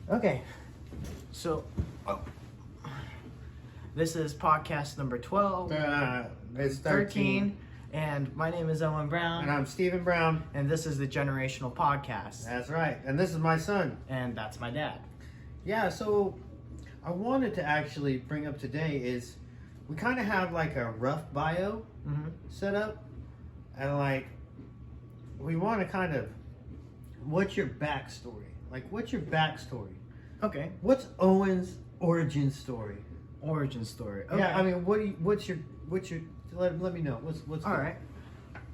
Okay, so this is podcast number 12, It's 13, and my name is Owen Brown, And I'm Stephen Brown. and this is the Generational Podcast, That's right. And this is my son. and that's my dad. Yeah, so I wanted to actually bring up today is we kind of have like a rough bio set up. And like, we want to kind of, what's your backstory? Like, what's your backstory? Okay, What's Owen's origin story? origin story. Okay. Yeah, I mean, what's your, let me know. What's All good? right.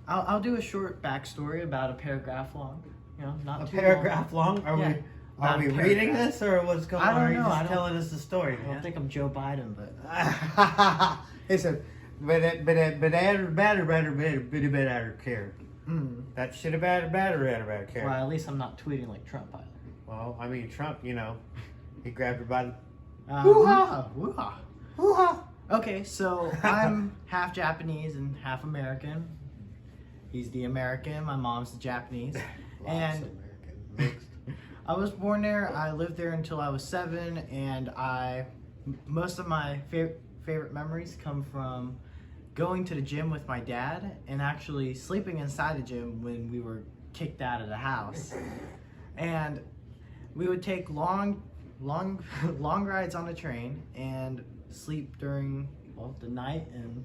I'll do a short backstory about a paragraph long. You know, not A too paragraph long? Are Yeah. we Not are a we reading paragraph. this or what's going I on? don't Are you know, I just don't- telling us the story, long. I man? don't think I'm Joe Biden, but He said, but care. That shit about care. well, at least I'm not tweeting like Trump either. Well, I mean, Trump, you know, he grabbed her by the Woo-ha! Woo-ha! hoo-ha. Okay, so I'm half Japanese and half American. He's the American, my mom's the Japanese. And American mixed. I was born there, I lived there until I was 7, and most of my favorite memories come from going to the gym with my dad and actually sleeping inside the gym when we were kicked out of the house. And we would take long rides on the train and sleep during the night, and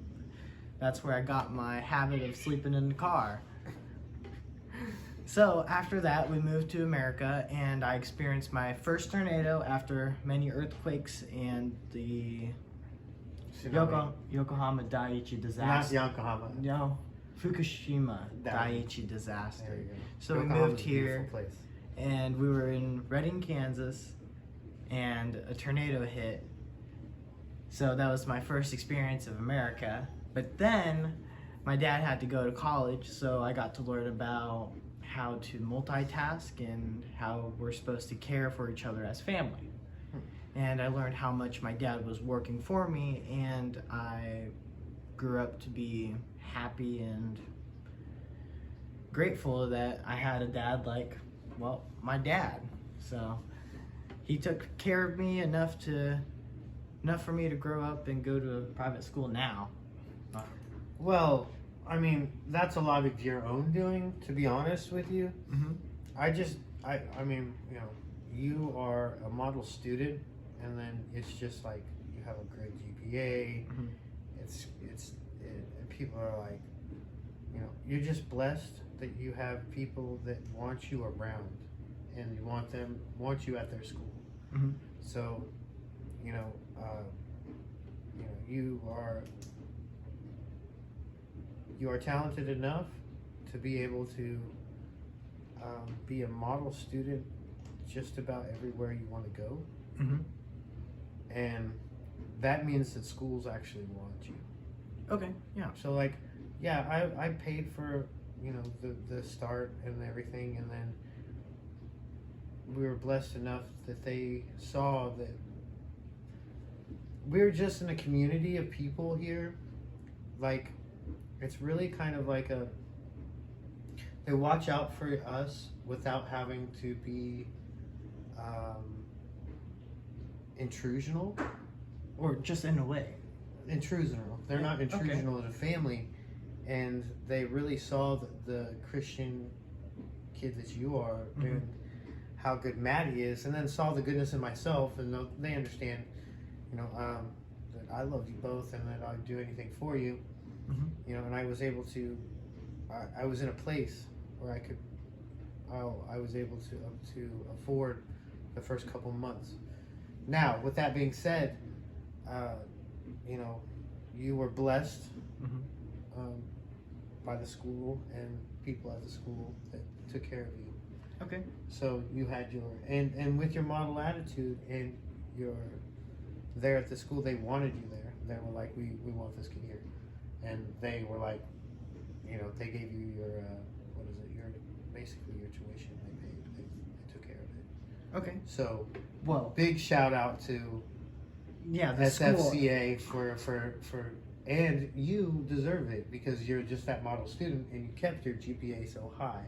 that's where I got my habit of sleeping in the car. So after that, we moved to America, and I experienced my first tornado after many earthquakes and the Yokohama Daiichi Not disaster. Yokohama. No, Fukushima Daiichi disaster. There you go. So we Yokohama's moved a beautiful here, place. and we were in Redding, Kansas, and a tornado hit. So that was my first experience of America. But then my dad had to go to college, so I got to learn about how to multitask and how we're supposed to care for each other as family. And I learned how much my dad was working for me, and I grew up to be happy and grateful that I had a dad like, well, my dad. So he took care of me enough for me to grow up and go to a private school now. Well, I mean, that's a lot of your own doing, to be honest with you. Mm-hmm. I mean, you know, you are a model student, and then it's just like you have a great GPA. Mm-hmm. And people are like, you know, you're just blessed that you have people that want you around, and you want you at their school. Mm-hmm. So, you know, you are talented enough to be able to be a model student just about everywhere you want to go. Mm-hmm. And that means that schools actually want you. Okay, yeah. So like, yeah, I paid for, you know, the start and everything, and then we were blessed enough that they saw that we're just in a community of people here. Like, it's really kind of like they watch out for us without having to be intrusional. Or just in a way. Intrusional. They're not Okay. intrusional as a family, and they really saw the Christian kid that you are and how good Maddie is, and then saw the goodness in myself, and they understand, you know, that I love you both and that I'd do anything for you, you know. And I was able to, I was in a place where I was able to afford the first couple months. Now, with that being said, you know, you were blessed by the school and people at the school that took care of you. Okay. So you had and with your model attitude and your there at the school, they wanted you there. They were like, we want this kid here, and they were like, you know, they gave you your basically your tuition. They took care of it. Okay. So Well, big shout out to yeah, the school. SFCA for and you deserve it because you're just that model student and you kept your GPA so high.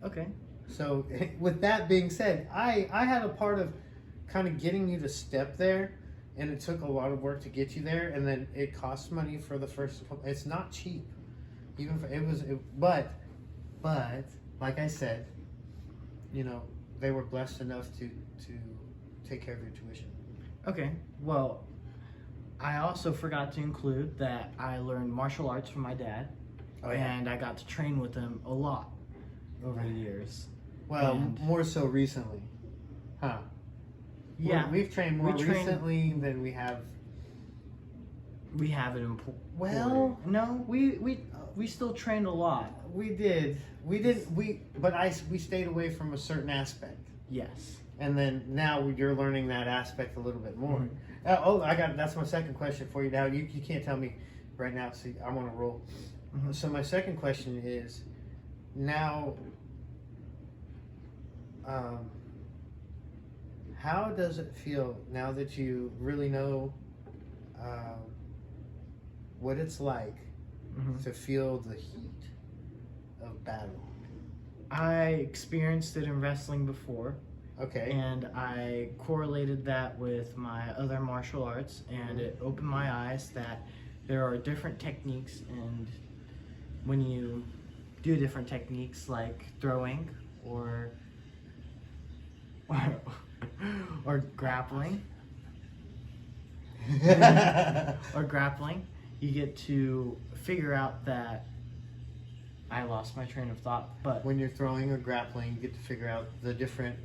Okay. So with that being said, I had a part of kind of getting you to step there, and it took a lot of work to get you there, and then it costs money for the first couple. It's not cheap, even for but like I said, you know, they were blessed enough to take care of your tuition. Okay, well, I also forgot to include that I learned martial arts from my dad, and I got to train with him a lot over the years. Well, And- more so recently, huh? Yeah, We've trained more recently than we have. we have it in. Well, no, we still trained a lot. we stayed away from a certain aspect, Yes. and then now you're learning that aspect a little bit more. Mhm. That's my second question for you. Now you can't tell me right now. See, I want to roll. Mhm. So my second question is, now, how does it feel now that you really know what it's like Mhm. to feel the heat of battle? I experienced it in wrestling before, Okay. and I correlated that with my other martial arts, and it opened my eyes that there are different techniques, and when you do different techniques like throwing or grappling you get to figure out that I lost my train of thought, but When you're throwing or grappling, you get to figure out the different.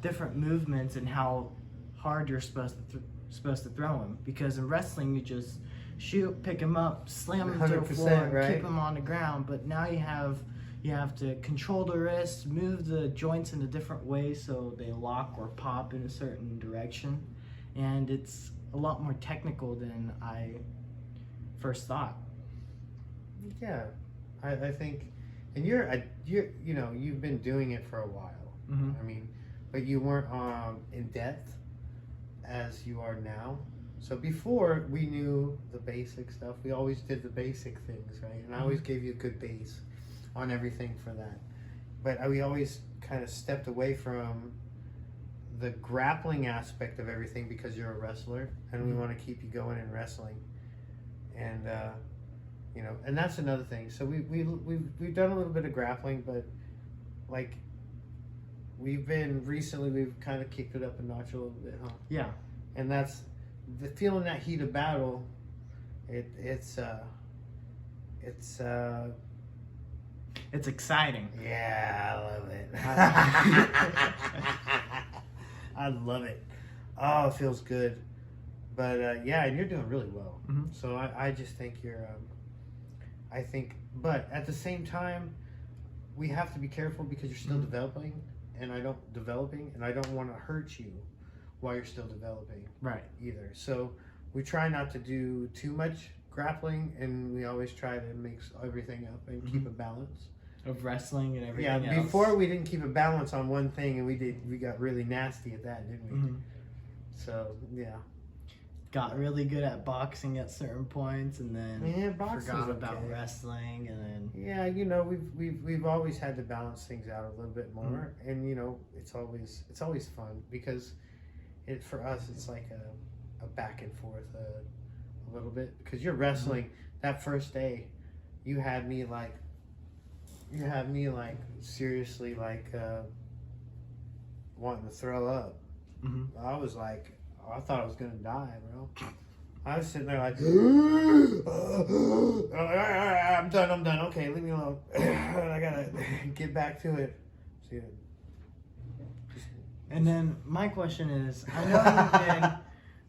different movements and how hard you're supposed to throw them. Because in wrestling, you just shoot, pick him up, slam him to the 100%, floor, and right? keep him on the ground. But now you have to control the wrists, move the joints in a different way so they lock or pop in a certain direction, and it's a lot more technical than I first thought. Yeah, I think, and you've been doing it for a while. Mm-hmm. I mean, but you weren't in depth as you are now. So before, we knew the basic stuff. We always did the basic things, right? And I always gave you a good base on everything for that. But we always kind of stepped away from the grappling aspect of everything because you're a wrestler, and we want to keep you going in wrestling. And and that's another thing. So we've done a little bit of grappling, but like we've kind of kicked it up a notch a little bit, huh? Yeah. And that's the feeling, that heat of battle. It's exciting. yeah, I love it. I love it. Oh, it feels good. But yeah, and you're doing really well. Mhm. So I just think but at the same time, we have to be careful because you're still developing, and I don't want to hurt you while you're still developing Right. either. So we try not to do too much grappling, and we always try to mix everything up and keep a balance. Of wrestling and everything Yeah, else. before we didn't keep a balance on one thing, and we got really nasty at that, didn't we? Mhm. So yeah. Got really good at boxing at certain points, and then Yeah, boxing's forgot about okay. wrestling, and then Yeah, we've always had to balance things out a little bit more, and it's always fun because for us it's like a back and forth a little bit, because you're wrestling. That first day, you had me like seriously wanting to throw up. I was like, I thought I was gonna die, bro. I was sitting there like, I'm done. Okay, leave me alone. I gotta get back to it. See, And then my question is, I know you've been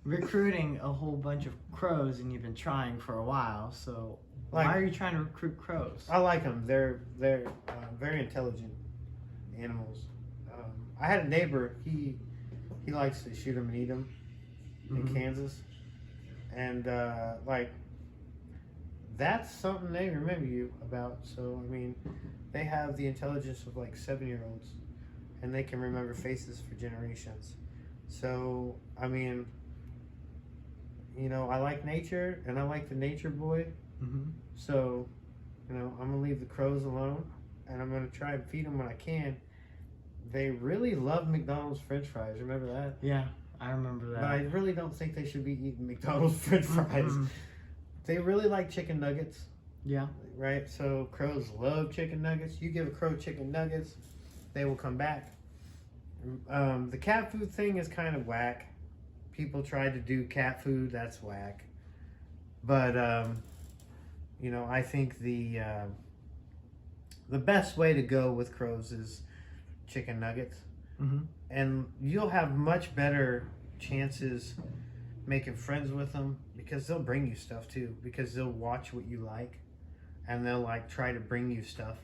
recruiting a whole bunch of crows, and you've been trying for a while. So why are you trying to recruit crows? I like them. They're very intelligent animals. I had a neighbor. He likes to shoot them and eat them in Kansas, and that's something they remember you about. So I mean, they have the intelligence of like 7-year-olds, and they can remember faces for generations. So I mean, I like nature, and I like the nature boy. So, I'm gonna leave the crows alone, and I'm gonna try and feed them when I can. they really love McDonald's French fries. Remember that? Yeah, I remember that. But I really don't think they should be eating McDonald's French fries. Mm-mm. They really like chicken nuggets, Yeah. right? So crows love chicken nuggets. You give a crow chicken nuggets, they will come back. The cat food thing is kind of whack. People try to do cat food, that's whack. But I think the best way to go with crows is chicken nuggets, Mm-hmm. and you'll have much better chances making friends with them because they'll bring you stuff too. Because they'll watch what you like, and they'll like try to bring you stuff.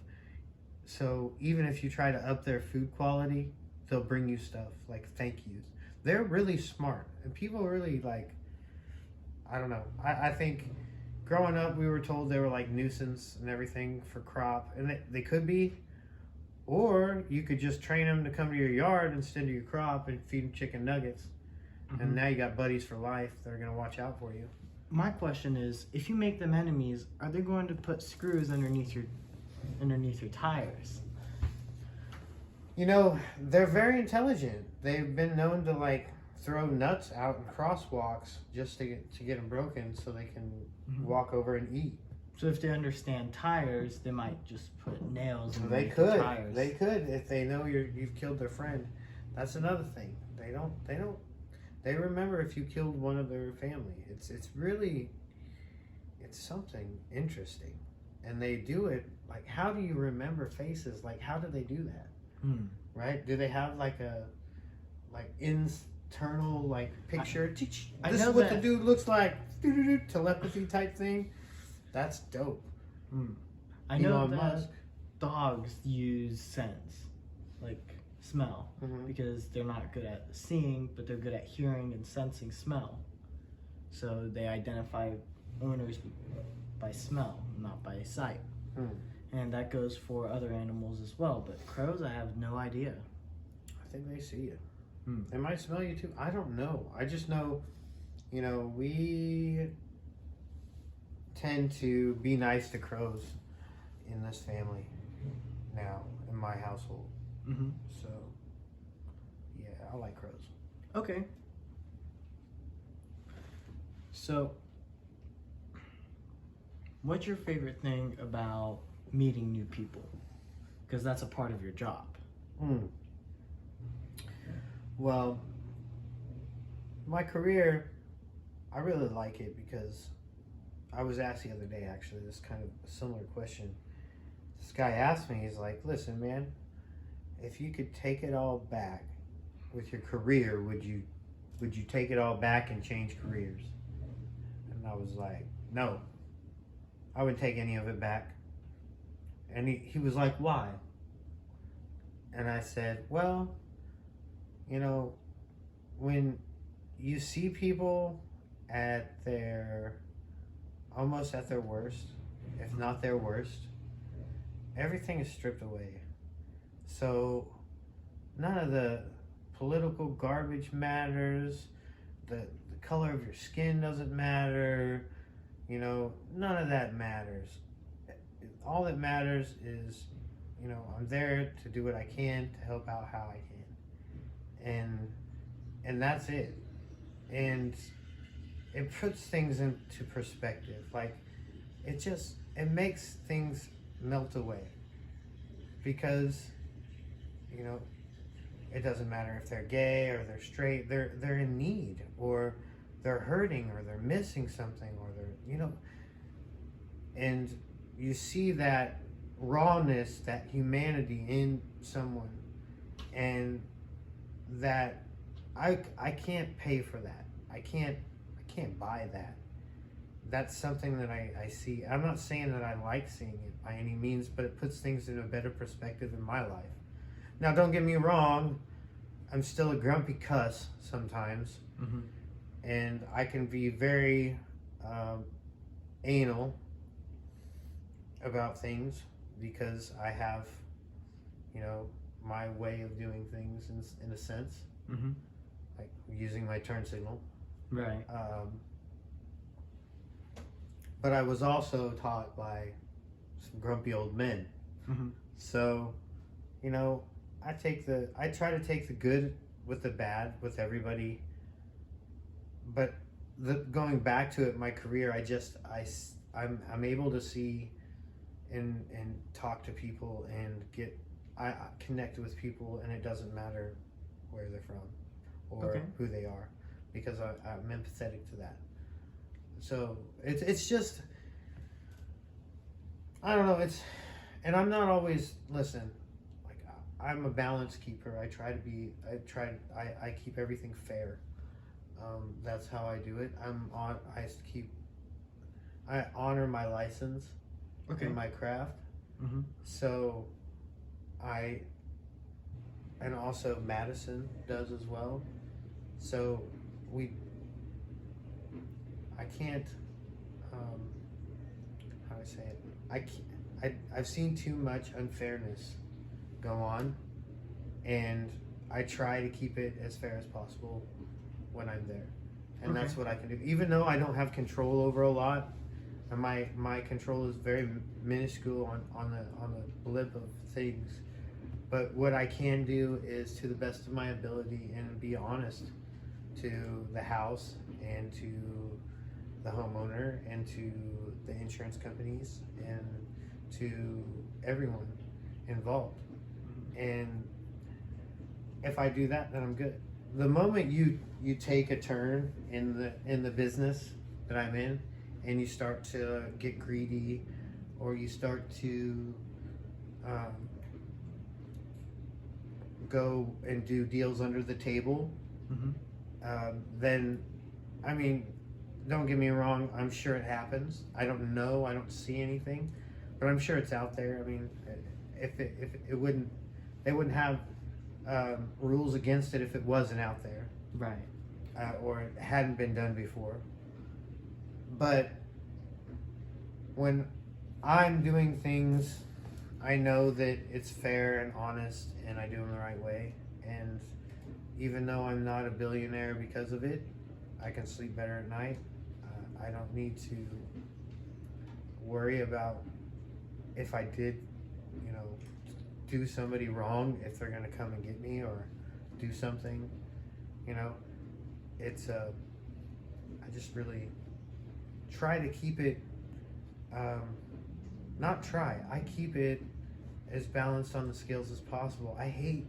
So even if you try to up their food quality, they'll bring you stuff like thank yous. They're really smart, and people really like. I don't know. I think growing up, we were told they were like nuisance and everything for crop, and they could be. Or you could just train them to come to your yard instead of your crop and feed them chicken nuggets. Mm-hmm. And now you got buddies for life that are going to watch out for you. My question is, if you make them enemies, are they going to put screws underneath your tires? You know, they're very intelligent. They've been known to like throw nuts out in crosswalks just to get them broken so they can walk over and eat. So if they understand tires, they might just put nails in They the could. tires. They could if they know you've killed their friend. That's another thing. They don't. They remember if you killed one of their family. It's something interesting, and they do it like. How do you remember faces? Like how do they do that? Right? Do they have like a internal like picture? I This know is what that- the dude looks like. Telepathy type thing. That's dope. I know Elon that Musk. dogs use sense, like smell, because they're not good at seeing, but they're good at hearing and sensing smell. So they identify owners by smell, not by sight. And that goes for other animals as well. But crows, I have no idea. I think they see it. They might smell you too. I don't know. I just know, we tend to be nice to crows in this family now, in my household. So, yeah, I like crows. Okay. So, what's your favorite thing about meeting new people? Because that's a part of your job. Well, my career, I really like it because I was asked the other day, actually, this kind of a similar question. This guy asked me, he's like, listen, man, if you could take it all back with your career, would you take it all back and change careers? And I was like, no, I wouldn't take any of it back. And he was like, why? And I said, well, when you see people almost at their worst, if not their worst, everything is stripped away. So none of the political garbage matters. The color of your skin doesn't matter. None of that matters. All that matters is, I'm there to do what I can to help out how I can. And that's it. And it puts things into perspective. Like, it makes things melt away. Because, it doesn't matter if they're gay or they're straight, they're in need, or they're hurting, or they're missing something, or they're, and you see that rawness, that humanity in someone, and that I can't pay for that. I can't buy that. That's something that I see. I'm not saying that I like seeing it by any means, but it puts things in a better perspective in my life. Now, don't get me wrong, I'm still a grumpy cuss sometimes, and I can be very anal about things because I have, my way of doing things in a sense, like using my turn signal. Right. But I was also taught by some grumpy old men. So, I try to take the good with the bad with everybody. But going back to it, my career, I'm able to see and talk to people and I connect with people, and it doesn't matter where they're from or who they are, because I'm empathetic to that. So it's just, I don't know, and I'm not always, listen, like, I'm a balance keeper. I keep everything fair. That's how I do it. I honor my license in my craft. Mm-hmm. So and also Madison does as well. So I can't, how do I say it? I've seen too much unfairness go on, and I try to keep it as fair as possible when I'm there. And that's what I can do. Even though I don't have control over a lot, and my control is very minuscule on the blip of things. But what I can do is, to the best of my ability, and be honest to the house and to the homeowner and to the insurance companies and to everyone involved. And if I do that, then I'm good. The moment you take a turn in the business that I'm in, and you start to get greedy, or you start to go and do deals under the table, then, I mean, don't get me wrong, I'm sure it happens. I don't know, I don't see anything, but I'm sure it's out there. I mean, if it wouldn't, they wouldn't have rules against it if it wasn't out there, right? Or it hadn't been done before. But when I'm doing things, I know that it's fair and honest, and I do them the right way. And even though I'm not a billionaire because of it, I can sleep better at night. I don't need to worry about if I did, do somebody wrong, if they're gonna come and get me or do something. It's I just really try to keep it, I keep it as balanced on the scales as possible. I hate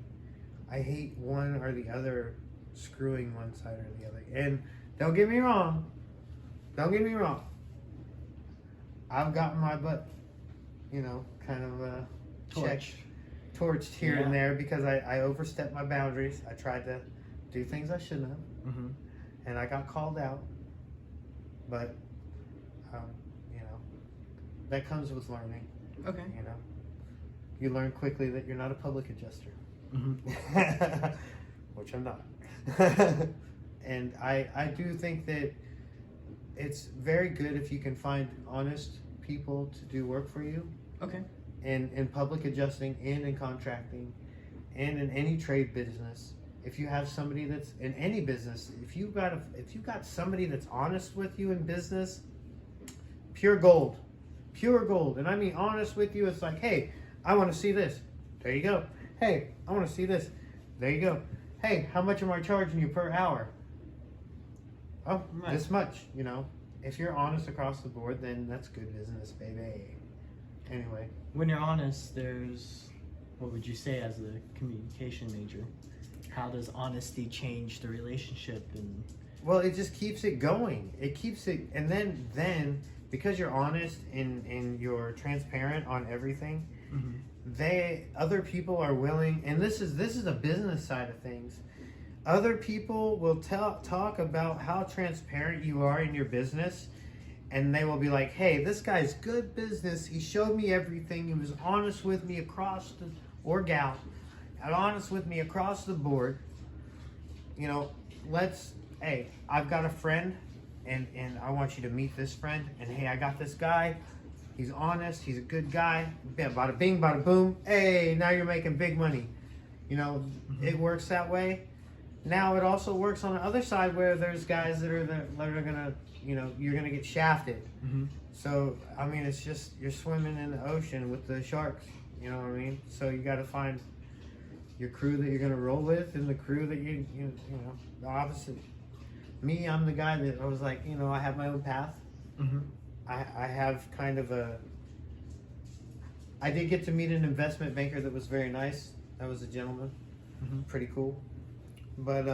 one or the other screwing one side or the other. And don't get me wrong, I've gotten my butt, kind of torched here and there, because I overstepped my boundaries. I tried to do things I shouldn't have, and I got called out. But that comes with learning. You learn quickly that you're not a public adjuster, which I'm not. And I do think that it's very good if you can find honest people to do work for you. And in public adjusting and in contracting and in any trade business. If you have somebody that's in any business, if you've got somebody that's honest with you in business, pure gold. And I mean honest with you. It's like, hey, I want to see this. There you go. Hey, I want to see this. There you go. Hey, how much am I charging you per hour? Oh, this much. If you're honest across the board, then that's good business, baby. Anyway, when you're honest, what would you say as a communication major? How does honesty change the relationship? And well, it just keeps it going. It keeps it, and then because you're honest and you're transparent on everything, other people are willing. And this is a business side of things. Other people will talk about how transparent you are in your business. And they will be like, hey, this guy's good business. He showed me everything. He was honest with me or gal, honest with me across the board. Hey, I've got a friend, and I want you to meet this friend. And hey, I got this guy. He's honest. He's a good guy. Bada bing, bada boom. Hey, now you're making big money. It works that way. Now it also works on the other side, where there's guys that are gonna, you're gonna get shafted. So I mean, it's just, you're swimming in the ocean with the sharks. You know what I mean? So you got to find your crew that you're gonna roll with, and the crew that you know the opposite. Me, I'm the guy that I was like, I have my own path. Mm-hmm. I have kind of I did get to meet an investment banker that was very nice. That was a gentleman, pretty cool. But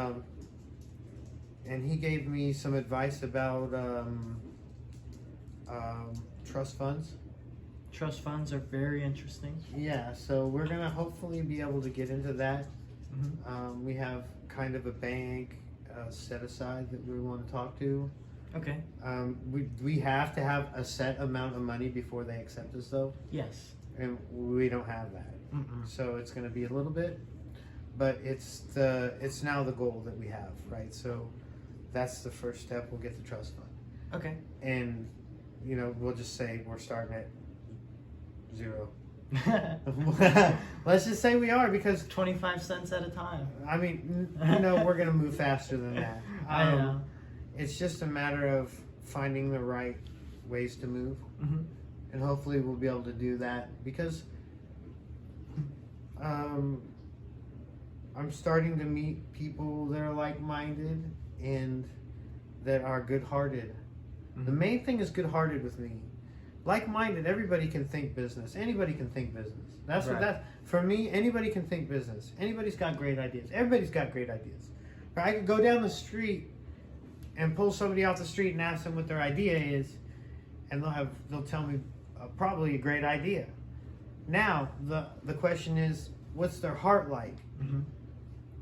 and he gave me some advice about trust funds. Trust funds are very interesting. Yeah, so we're gonna hopefully be able to get into that. Mm-hmm. We have kind of a bank set aside that we want to talk to. Okay. We have to have a set amount of money before they accept us, though, Yes. and we don't have that. Mm-mm. So it's going to be a little bit, but it's now the goal that we have, right? So that's the first step. We'll get the trust fund, Okay. and we'll just say we're starting at 0. Let's just say we are, because 25 cents at a time. I mean, we're gonna move faster than that. I know. It's just a matter of finding the right ways to move, Mm-hmm. and hopefully we'll be able to do that, because I'm starting to meet people that are like-minded and that are good-hearted. The main thing is good-hearted with me. Like-minded, everybody can think business. Anybody can think business. That's Right. what that for me. Anybody can think business. Anybody's got great ideas. Everybody's got great ideas. I could go down the street and pull somebody off the street and ask them what their idea is, and they'll tell me probably a great idea. Now the question is, what's their heart like? Mm-hmm.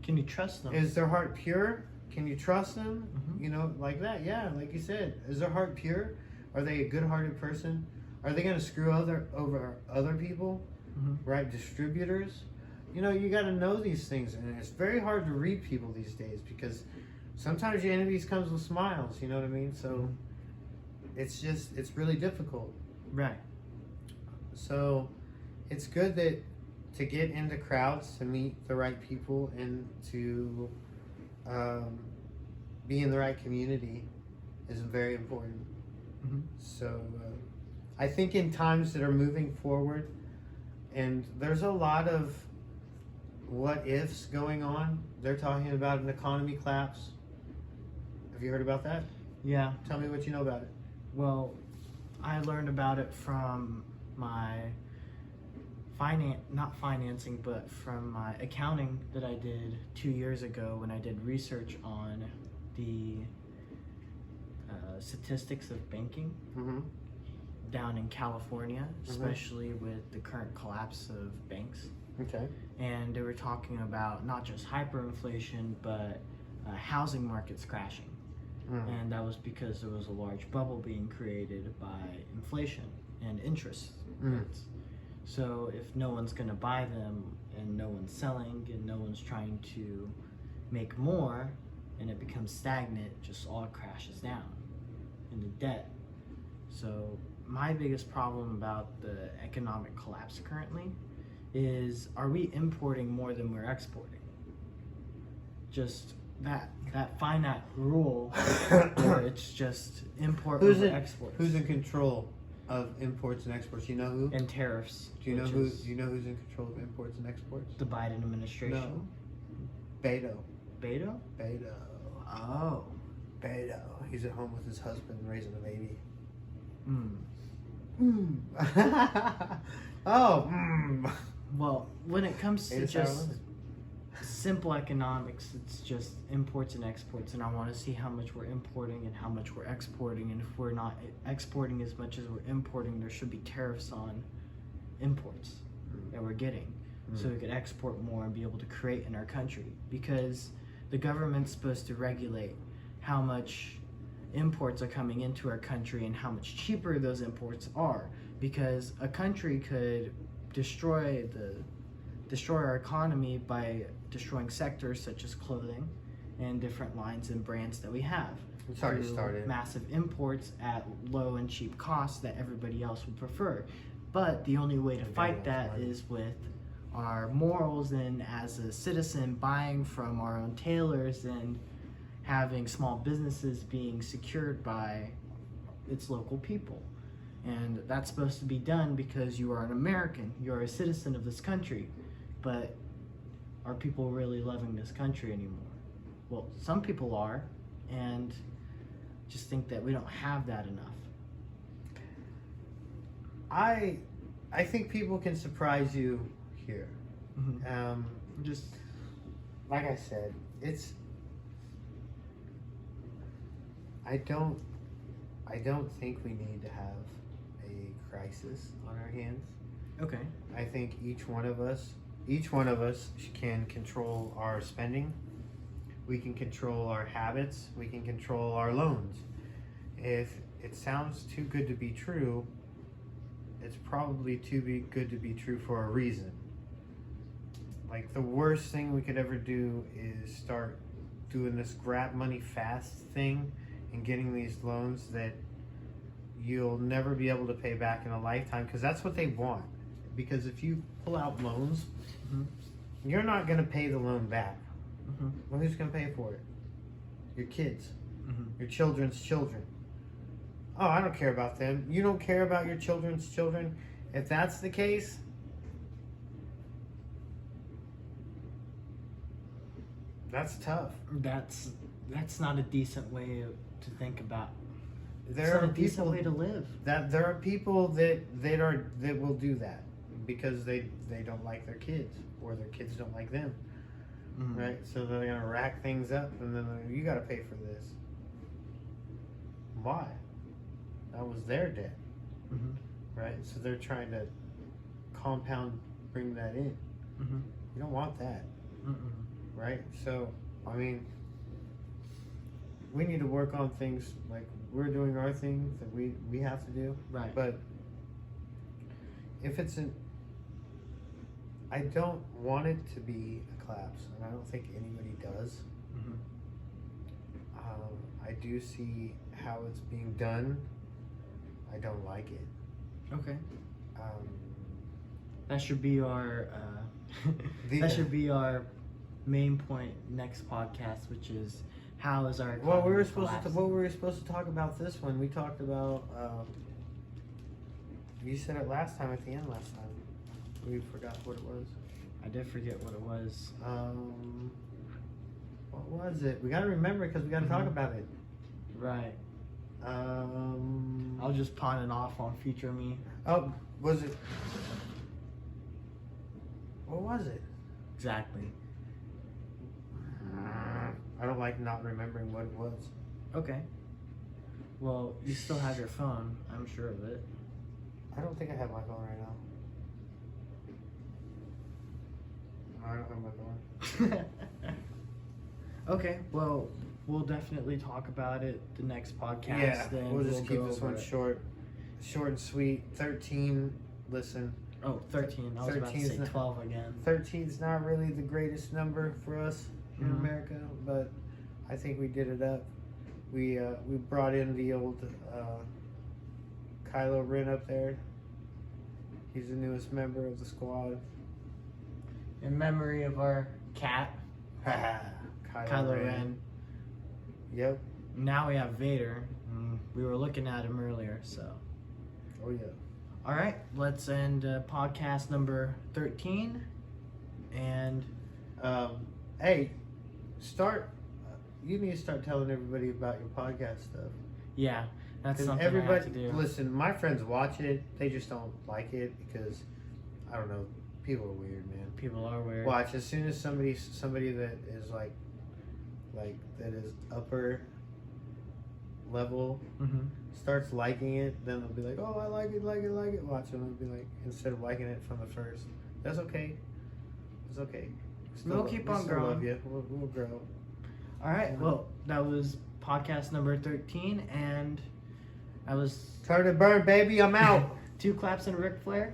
Can you trust them? Is their heart pure? Can you trust them? Mm-hmm. Like that. Yeah, like you said. Is their heart pure? Are they a good-hearted person? Are they going to screw over other people? Mm-hmm. Right? Distributors? You got to know these things, and it's very hard to read people these days, because sometimes your enemies comes with smiles. You know what I mean? So it's really difficult. Right. So it's good to get into crowds, to meet the right people, and to be in the right community is very important. Mm-hmm. So I think in times that are moving forward, and there's a lot of what ifs going on. They're talking about an economy collapse. Have you heard about that? Yeah. Tell me what you know about it. Well, I learned about it from my not financing, but from my accounting that I did 2 years ago when I did research on the statistics of banking down in California, especially with the current collapse of banks. Okay. And they were talking about not just hyperinflation, but housing markets crashing. And that was because there was a large bubble being created by inflation and interest rates. So if no one's going to buy them, and no one's selling, and no one's trying to make more, and it becomes stagnant, just all crashes down into debt. So my biggest problem about the economic collapse currently is, are we importing more than we're exporting? Just that finite rule where it's just import over export. Who's in control of imports and exports? You know who? And tariffs. Do you know who's in control of imports and exports? The Biden administration. No. Beto. Beto? Beto. Oh. Beto. He's at home with his husband raising a baby. Well, when it comes to Hey, just simple economics, it's just imports and exports, and I want to see how much we're importing and how much we're exporting, and if we're not exporting as much as we're importing, there should be tariffs on imports that we're getting, so we could export more and be able to create in our country, because the government's supposed to regulate how much imports are coming into our country and how much cheaper those imports are, because a country could destroy our economy by destroying sectors such as clothing and different lines and brands that we have. It's already through started. Massive imports at low and cheap costs that everybody else would prefer. But the only way to fight that is with our morals, and as a citizen buying from our own tailors and having small businesses being secured by its local people. And that's supposed to be done because you are an American, you're a citizen of this country. But are people really loving this country anymore? Well, some people are, and just think that we don't have that enough. I think people can surprise you here. Mm-hmm. Just like I said, I don't think we need to have a crisis on our hands. Okay. I think each one of us can control our spending. We can control our habits. We can control our loans. If it sounds too good to be true, it's probably good to be true for a reason. Like, the worst thing we could ever do is start doing this grab money fast thing and getting these loans that you'll never be able to pay back in a lifetime, because that's what they want. Because if you pull out loans, Mm-hmm. you're not going to pay the loan back. Mm-hmm. Well, who's going to pay for it? Your kids. Mm-hmm. Your children's children. Oh, I don't care about them. You don't care about your children's children? If that's the case, that's tough. That's not a decent way to think about. There are a decent people way to live. there are people that will do that because they don't like their kids, or their kids don't like them. Mm-hmm. Right? So they're gonna rack things up, and then you got to pay for this. Why? That was their debt, Mm-hmm. right? So they're trying to bring that in. Mm-hmm. You don't want that, Mm-mm. right? So, I mean, we need to work on things like we're doing our thing that we have to do. Right. But if I don't want it to be a collapse, and I don't think anybody does. Mm-hmm. I do see how it's being done. I don't like it. Okay. That should be our The- that should be our main point next podcast, which is how is our Well, economy we were supposed collapsing? to talk about this one. We talked about. You said it last time at the end last time. We forgot what it was. I did forget what it was. What was it? We got to remember because we got to talk about it. Right. I'll just pawn it off on future me. Oh, was it? What was it? Exactly. I don't like not remembering what it was. Okay. Well, you still have your phone. I'm sure of it. I don't think I have my phone right now. I don't have my phone. Okay. Well, we'll definitely talk about it the next podcast. Yeah, then we'll just keep go this over one it. short and sweet. 13. Listen, Oh, 13. I was about to 13 's say not- 12 again. 13's not really the greatest number for us here in Mhm. America, but I think we did it up. We brought in the old Kylo Ren up there. He's the newest member of the squad. In memory of our cat, Kylo Ren. Yep. Now we have Vader. We were looking at him earlier, so. Oh yeah. All right, let's end podcast number 13. And Hey, you need to start telling everybody about your podcast stuff. yeah, that's 'Cause something everybody, I have to do. listen, my friends watch it. They just don't like it because, I don't know, people are weird, man. People are weird. Watch, as soon as somebody that is like that is upper level Mm-hmm. starts liking it, then they'll be like, oh, I like it. Watch them, they'll be like, instead of liking it from the first. That's okay. It's okay. We'll keep on still growing. love you. We'll grow. All right, well, that was podcast number 13, and I was Turn and burn, baby. I'm out. 2 claps and Ric Flair.